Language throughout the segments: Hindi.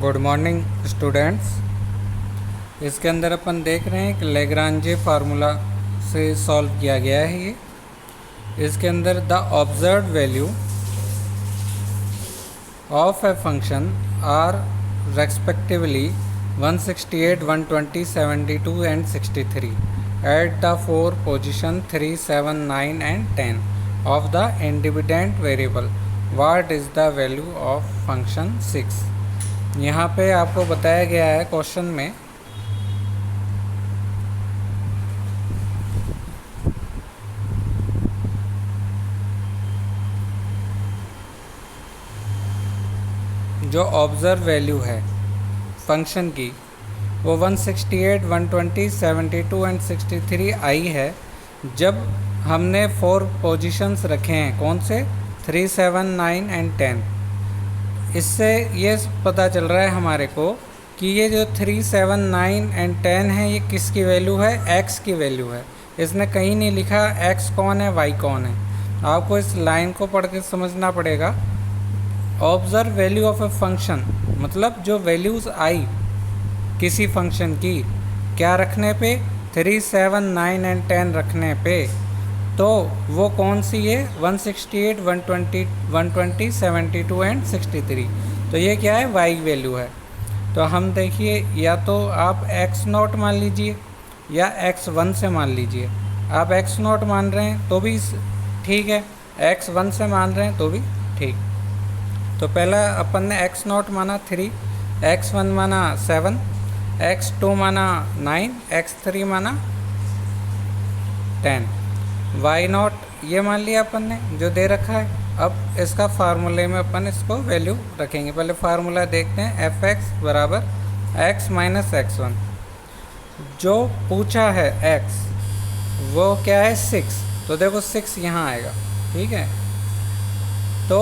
Good morning students. इसके अंदर अपन देख रहे हैं कि लैग्रांजे फार्मूला से सॉल्व किया गया है ये। इसके अंदर the observed value of a function are respectively 168, 120, 72 and 63 at the four position 3, 7, 9 and 10 of the independent variable. What is the value of function 6। यहाँ पे आपको बताया गया है क्वेश्चन में जो ऑब्जर्व वैल्यू है फंक्शन की वो 168, 120, 72 एंड 63 आई है जब हमने 4 पोजीशंस रखे हैं। कौन से? 3, 7, 9 एंड 10। इससे ये पता चल रहा है हमारे को कि ये जो 3, 7, 9 एंड 10 है ये किसकी वैल्यू है? x की वैल्यू है। इसने कहीं नहीं लिखा x कौन है, y कौन है। आपको इस लाइन को पढ़ के समझना पड़ेगा। Observe value of a function मतलब जो वैल्यूज़ आई किसी फंक्शन की क्या रखने पे? 3, 7, 9 एंड 10 रखने पे। तो वो कौन सी है? 168, 120, 72 एंड 63। तो ये क्या है? y वैल्यू है। तो हम देखिए, या तो आप x0 मान लीजिए या x1 से मान लीजिए। आप x0 मान रहे हैं तो भी ठीक है, x1 से मान रहे हैं तो भी ठीक। तो पहला अपन ने x0 माना 3, x1 माना 7, x2 माना 9, x3 माना 10, y0 ये मान लिया अपन ने जो दे रखा है। अब इसका फार्मूले में अपन इसको वैल्यू रखेंगे। पहले फार्मूला देखते हैं। f(x) बराबर x माइनस x1। जो पूछा है x वो क्या है? 6। तो देखो 6 यहाँ आएगा, ठीक है। तो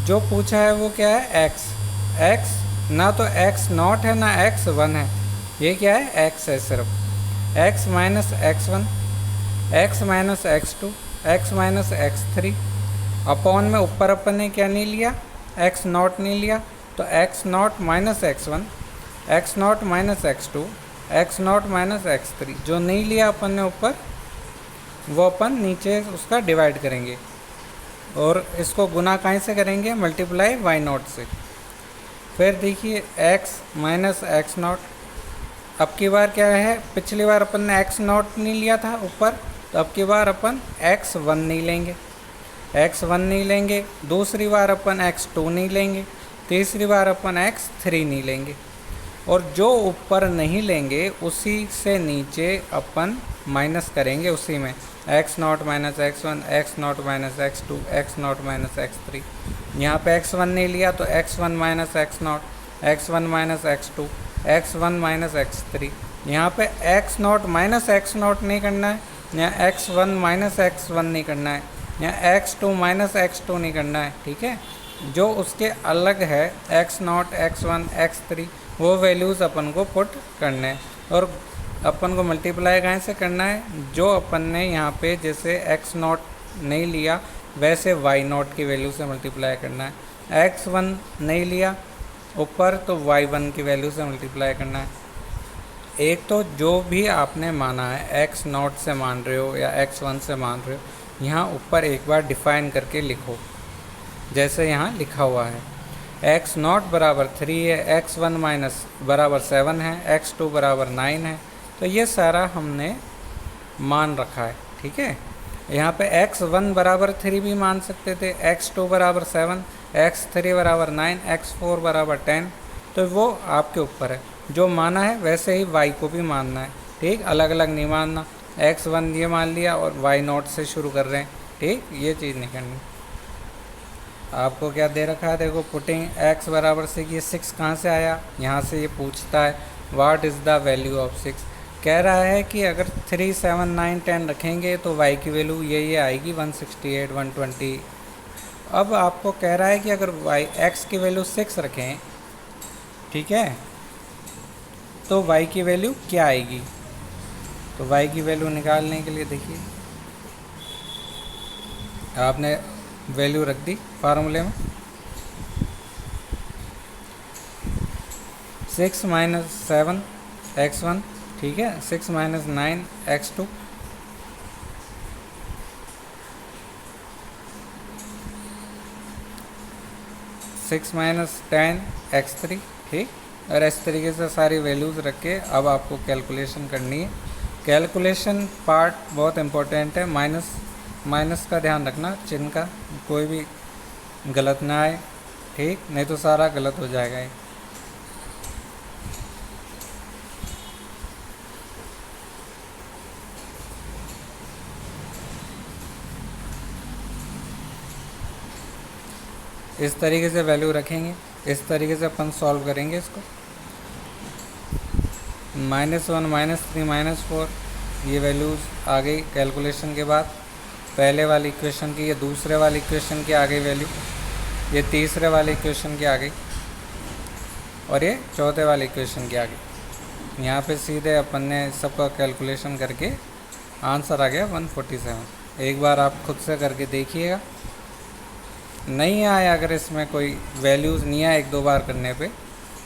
जो पूछा है वो क्या है? x ना तो x0 है ना x1 है, ये क्या है? x है सिर्फ। x minus x1, x minus x2, x minus x3 upon में ऊपर अपन ने क्या नहीं लिया? x0 नहीं लिया। तो x0 minus x1, x0 minus x2, x0 minus x3 जो नहीं लिया अपन ने ऊपर वो अपन नीचे उसका डिवाइड करेंगे और इसको गुना कहीं से करेंगे? मल्टीप्लाई y0 से। फिर देखिए x माइनस x0। अब की बार क्या है? पिछली बार अपन ने x0 नहीं लिया था ऊपर, तो अब की बार अपन x1 नहीं लेंगे, x1 नहीं लेंगे। दूसरी बार अपन x2 नहीं लेंगे, तीसरी बार अपन x3 नहीं लेंगे। और जो ऊपर नहीं लेंगे उसी से नीचे अपन माइनस करेंगे उसी में। x0 minus x1, x0 minus x2, x0 minus x3। यहाँ पे x1 नहीं लिया तो x1 minus x0, x1 minus x2, x1 minus x3। यहाँ पे x0 माइनस x0 नहीं करना है, यहाँ x1 माइनस x1 नहीं करना है, यहाँ x2 माइनस x2 नहीं करना है, ठीक है। जो उसके अलग है x0, x1, x3 वो वैल्यूज़ अपन को पुट करने हैं और अपन को मल्टीप्लाई कहाँ से करना है? जो अपन ने यहाँ पे जैसे x0 नहीं लिया वैसे y0 की वैल्यू से मल्टीप्लाई करना है। x1 नहीं लिया ऊपर तो y1 की वैल्यू से मल्टीप्लाई करना है। एक तो जो भी आपने माना है x0 से मान रहे हो या x1 से मान रहे हो, यहाँ ऊपर एक बार डिफाइन करके लिखो जैसे यहाँ लिखा हुआ है। x0 बराबर 3 है, x1 माइनस बराबर 7 है, x2 बराबर 9 है। तो ये सारा हमने मान रखा है, ठीक है। यहाँ पे x1 बराबर 3 भी मान सकते थे, x2 बराबर 7, x3 बराबर 9, x4 बराबर 10। तो वो आपके ऊपर है, जो माना है वैसे ही y को भी मानना है, ठीक। अलग अलग नहीं मानना। x1 ये मान लिया और y0 से शुरू कर रहे हैं, ठीक। ये चीज़ नहीं करनी। आपको क्या दे रखा है? देखो पुटिंग x बराबर 6, ये 6 कहाँ से आया? यहाँ से ये पूछता है what is the value of 6। कह रहा है कि अगर 3, 7, 9, 10 रखेंगे तो y की वैल्यू ये आएगी 168, 120। अब आपको कह रहा है कि अगर x की वैल्यू 6 रखें, ठीक है, तो y की वैल्यू क्या आएगी? तो y की वैल्यू निकालने के लिए देखिए आपने वैल्यू रख दी फार्मूले में। 6 माइनस 7 x1, ठीक है, 6 माइनस 9 x2, 6 माइनस 10 x3, ठीक। और इस तरीके से सारी वैल्यूज़ रख के अब आपको कैलकुलेशन करनी है। कैलकुलेशन पार्ट बहुत इम्पोर्टेंट है, माइनस का ध्यान रखना, चिन्ह का कोई भी गलत ना आए, ठीक, नहीं तो सारा गलत हो जाएगा ये। इस तरीके से वैल्यू रखेंगे, इस तरीके से अपन सॉल्व करेंगे इसको। -1 -3 -4 ये वैल्यूज़ आ गई कैलकुलेशन के बाद। पहले वाली इक्वेशन की, ये दूसरे वाली इक्वेशन की आ गई वैल्यू, ये तीसरे वाले इक्वेशन की आ गई, और ये चौथे वाले इक्वेशन की आ गई। यहाँ पे सीधे अपन ने सबका कैलकुलेशन करके आंसर आ गया 147। एक बार आप खुद से करके देखिएगा। नहीं आया, अगर इसमें कोई वैल्यूज़ नहीं आए एक दो बार करने पे,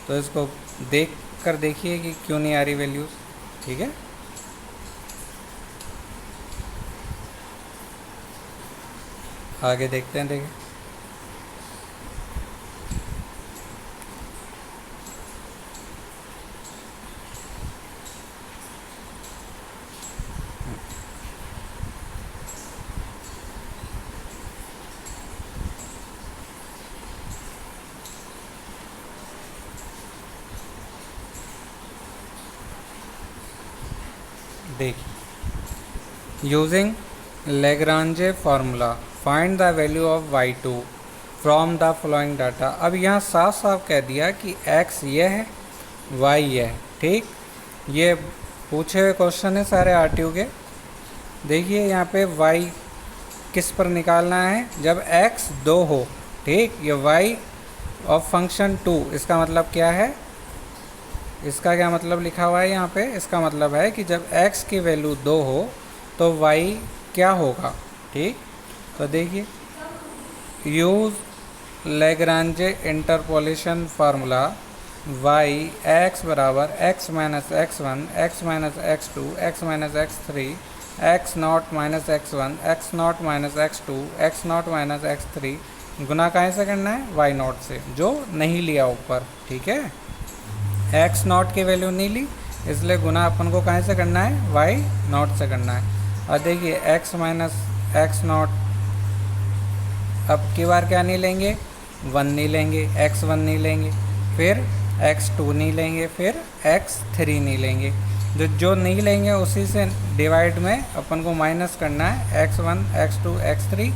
तो इसको देख कर देखिए कि क्यों नहीं आ रही वैल्यूज़, ठीक है। आगे देखते हैं, देखिए देखिए, using Lagrange formula find the value of y2 from the following data. अब यहाँ साफ साफ कह दिया कि x ये है, y ये है, ठीक। ये पूछे हुए क्वेश्चन है सारे RTU के। देखिए यहाँ पे y किस पर निकालना है, जब x 2 हो, ठीक। ये y ऑफ फंक्शन 2, इसका मतलब क्या है, इसका क्या मतलब लिखा हुआ है यहाँ पे, इसका मतलब है कि जब x की वैल्यू 2 हो तो y क्या होगा, ठीक। तो देखिए, use Lagrange interpolation formula y x बराबर x minus x1 x minus x2 x minus x3 x not minus x1 x not minus x2 x not minus x3 गुना कहाँ से करना है, y नॉट से, जो नहीं लिया ऊपर, ठीक है। x नॉट की वैल्यू नहीं ली, इसलिए गुना अपन को कहाँ से करना है, y नॉट से करना है। और देखिए x माइनस x नॉट, अब की बार क्या नहीं लेंगे, 1 नहीं लेंगे, x1 नहीं लेंगे, फिर x2 नहीं लेंगे, फिर x3 नहीं लेंगे। जो नहीं लेंगे उसी से डिवाइड में अपन को माइनस करना है, x1 x2 x3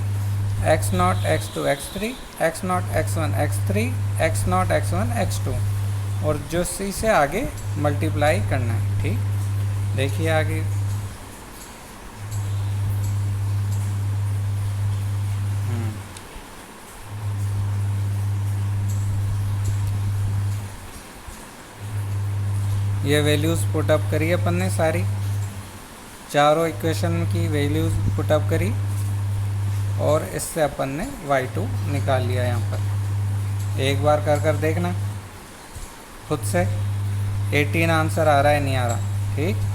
x not x2 x3 x not x1 x3 x not x1 x2, और जो सी से आगे मल्टीप्लाई करना है, ठीक। देखिए आगे, ये वैल्यूज़ पुटअप करी अपन ने, सारी चारों इक्वेशन की वैल्यूज़ पुटअप करी, और इससे अपन ने y2 निकाल लिया। यहाँ पर एक बार कर देखना खुद से, 18 आंसर आ रहा है नहीं आ रहा, ठीक।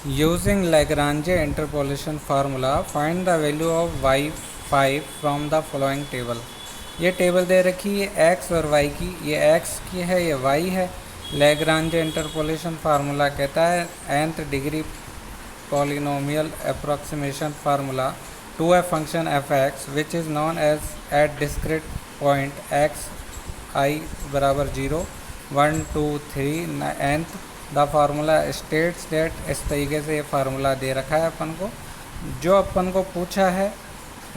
Using Lagrange interpolation formula find the value of y5 from the following table. ये टेबल दे रखी है x और y की, ये x की है, ये y है। Lagrange इंटरपोलेशन फार्मूला कहता है nth degree polynomial approximation formula to a function f(x) which is known as at discrete point x I बराबर 0 1 2 3 nth। The formula states that, इस तरीके से ये फार्मूला दे रखा है अपन को। जो अपन को पूछा है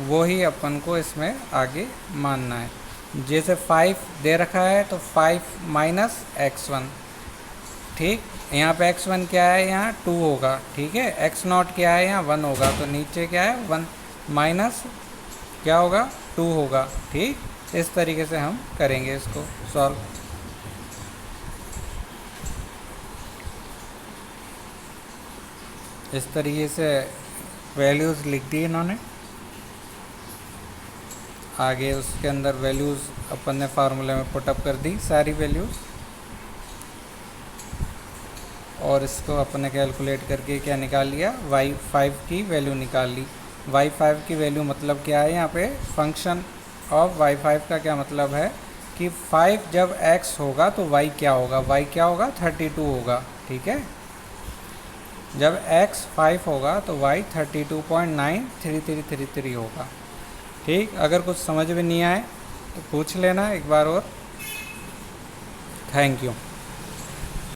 वो ही अपन को इसमें आगे मानना है। जैसे 5 दे रखा है तो 5 माइनस x1, ठीक। यहाँ पे x1 क्या है, यहाँ 2 होगा, ठीक है। x नॉट क्या है, यहाँ 1 होगा, तो नीचे क्या है 1 माइनस क्या होगा 2 होगा, ठीक। इस तरीके से हम करेंगे इसको सॉल्व। इस तरीके से वैल्यूज़ लिख दी इन्होंने। आगे उसके अंदर वैल्यूज़ अपन ने फार्मूले में पुटअप कर दी सारी वैल्यूज़, और इसको अपन ने कैलकुलेट करके क्या निकाल लिया, y5 की वैल्यू निकाल ली। y5 की वैल्यू मतलब क्या है यहाँ पे, फंक्शन ऑफ y5 का क्या मतलब है कि 5 जब x होगा तो y क्या होगा, y क्या होगा 32 होगा, ठीक है। जब x 5 होगा तो y 32.93333 होगा, ठीक। अगर कुछ समझ में नहीं आए तो पूछ लेना एक बार और। Thank you.